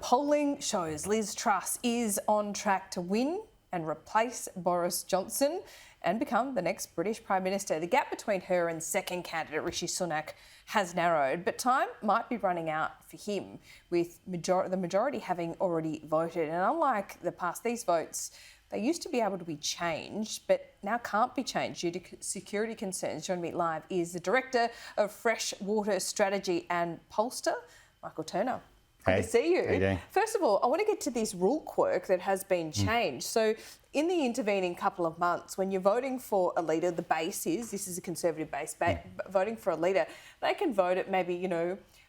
polling shows Liz Truss is on track to win and replace Boris Johnson and become the next British Prime Minister. The gap between her and second candidate Rishi Sunak has narrowed, but time might be running out for him, with the majority having already voted. And unlike the past, these votes, they used to be able to be changed, but now can't be changed due to security concerns. Joining me live is the Director of Freshwater Strategy and pollster, Michael Turner. Good to see you. How you doing? First of all, I want to get to this rule quirk that has been changed. So in the intervening couple of months, when you're voting for a leader, the base is, this is a Conservative base, voting for a leader, they can vote at maybe,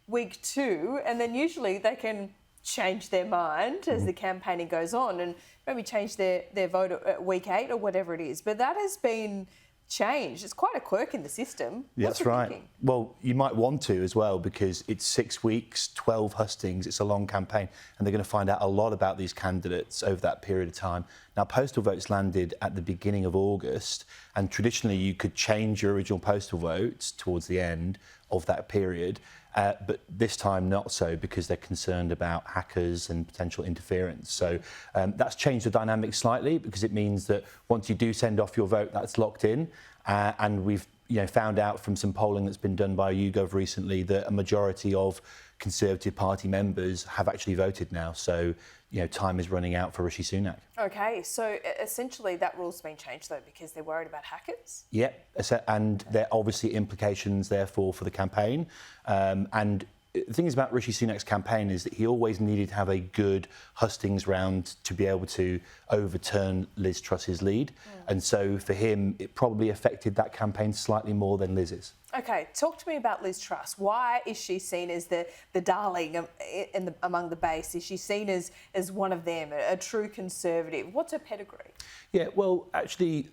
week 2, and then usually they can change their mind as the campaigning goes on and maybe change their vote at week 8 or whatever it is. But that has been changed. It's quite a quirk in the system. That's right. Thinking? Well, you might want to as well, because it's 6 weeks, 12 hustings, it's a long campaign, and they're going to find out a lot about these candidates over that period of time. Now, postal votes landed at the beginning of August, and traditionally you could change your original postal votes towards the end of that period, but this time not so, because they're concerned about hackers and potential interference. So that's changed the dynamic slightly, because it means that once you do send off your vote, that's locked in. And we've found out from some polling that's been done by YouGov recently that a majority of Conservative Party members have actually voted now. So, time is running out for Rishi Sunak. OK, so essentially that rule's been changed, though, because they're worried about hackers? Yeah, and there are obviously implications, therefore, for the campaign. And the thing is about Rishi Sunak's campaign is that he always needed to have a good hustings round to be able to overturn Liz Truss's lead. And so for him, it probably affected that campaign slightly more than Liz's. OK, talk to me about Liz Truss. Why is she seen as the darling among the base? Is she seen as one of them, a true Conservative? What's her pedigree? Yeah, well, actually,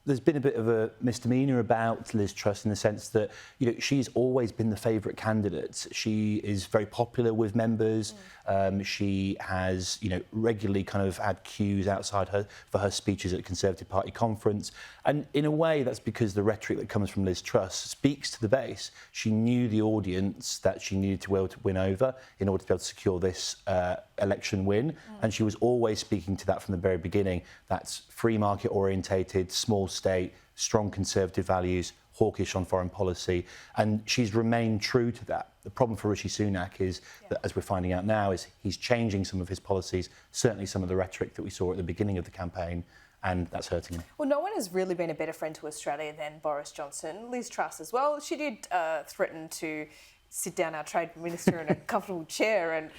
there's been a bit of a misdemeanour about Liz Truss in the sense that, she's always been the favourite candidate. She is very popular with members. She has, regularly kind of had queues outside her for her speeches at the Conservative Party conference. And in a way, that's because the rhetoric that comes from Liz Truss speaks to the base. She knew the audience that she needed to be able to win over in order to be able to secure this election win. And she was always speaking to that from the very beginning. That's free market orientated, small state, strong Conservative values, hawkish on foreign policy, and she's remained true to that. The problem for Rishi Sunak is that, as we're finding out now, is he's changing some of his policies, certainly some of the rhetoric that we saw at the beginning of the campaign, and that's hurting him. Well, no one has really been a better friend to Australia than Boris Johnson. Liz Truss as well. She did threaten to sit down our Trade Minister in a comfortable chair and,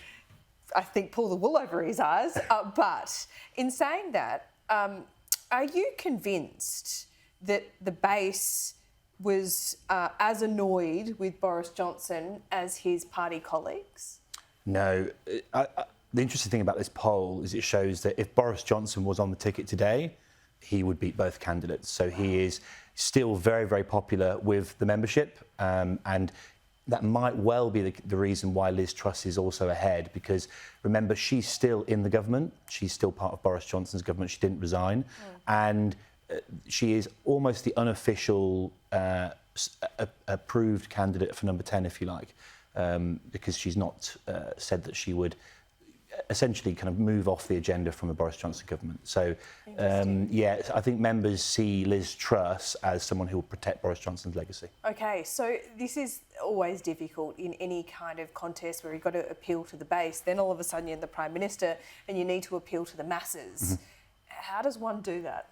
I think, pull the wool over his eyes. But in saying that, are you convinced that the base was as annoyed with Boris Johnson as his party colleagues? No. The interesting thing about this poll is it shows that if Boris Johnson was on the ticket today, he would beat both candidates. So he is still very, very popular with the membership, and that might well be the reason why Liz Truss is also ahead, because remember, she's still in the government. She's still part of Boris Johnson's government. She didn't resign. And she is almost the unofficial approved candidate for number 10, if you like, because she's not said that she would essentially kind of move off the agenda from the Boris Johnson government. So, I think members see Liz Truss as someone who will protect Boris Johnson's legacy. OK, so this is always difficult in any kind of contest where you've got to appeal to the base. Then all of a sudden you're the Prime Minister and you need to appeal to the masses. How does one do that?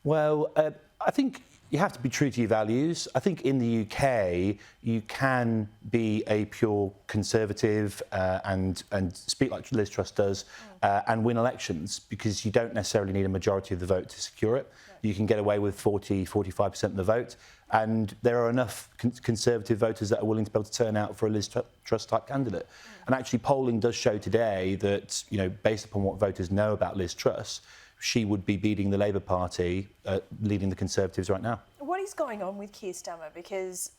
Well, I think you have to be true to your values. I think in the UK, you can be a pure Conservative and speak like Liz Truss does and win elections, because you don't necessarily need a majority of the vote to secure it. You can get away with 45% of the vote, and there are enough Conservative voters that are willing to be able to turn out for a Liz Truss type candidate. And actually, polling does show today that, based upon what voters know about Liz Truss, she would be beating the Labour Party, leading the Conservatives right now. What is going on with Keir Starmer? Because,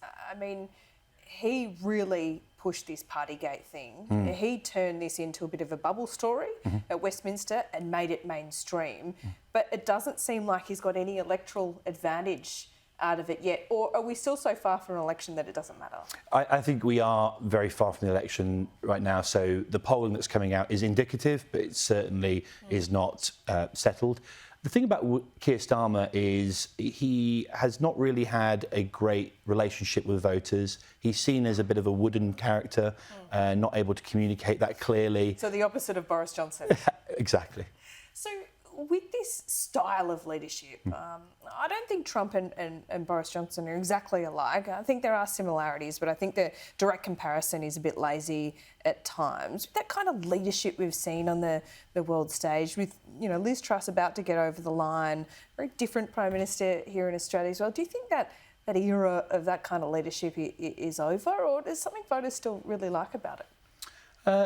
he really pushed this Partygate thing. He turned this into a bit of a bubble story at Westminster and made it mainstream. But it doesn't seem like he's got any electoral advantage out of it yet? Or are we still so far from an election that it doesn't matter? I think we are very far from the election right now. So the polling that's coming out is indicative, but it certainly is not settled. The thing about Keir Starmer is he has not really had a great relationship with voters. He's seen as a bit of a wooden character, not able to communicate that clearly. So the opposite of Boris Johnson. Exactly. So with this style of leadership, I don't think Trump and Boris Johnson are exactly alike. I think there are similarities, but I think the direct comparison is a bit lazy at times. That kind of leadership we've seen on the world stage with, Liz Truss about to get over the line, very different Prime Minister here in Australia as well. Do you think that era of that kind of leadership is over, or is something voters still really like about it?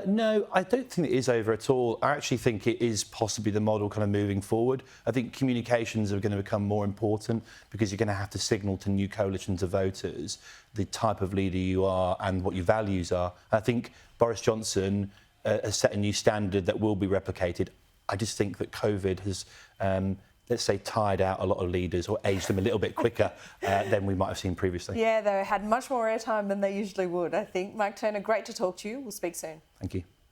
No, I don't think it is over at all. I actually think it is possibly the model kind of moving forward. I think communications are going to become more important because you're going to have to signal to new coalitions of voters the type of leader you are and what your values are. I think Boris Johnson has set a new standard that will be replicated. I just think that COVID has, let's say, tired out a lot of leaders or aged them a little bit quicker than we might have seen previously. Yeah, they had much more airtime than they usually would, I think. Mike Turner, great to talk to you. We'll speak soon. Thank you.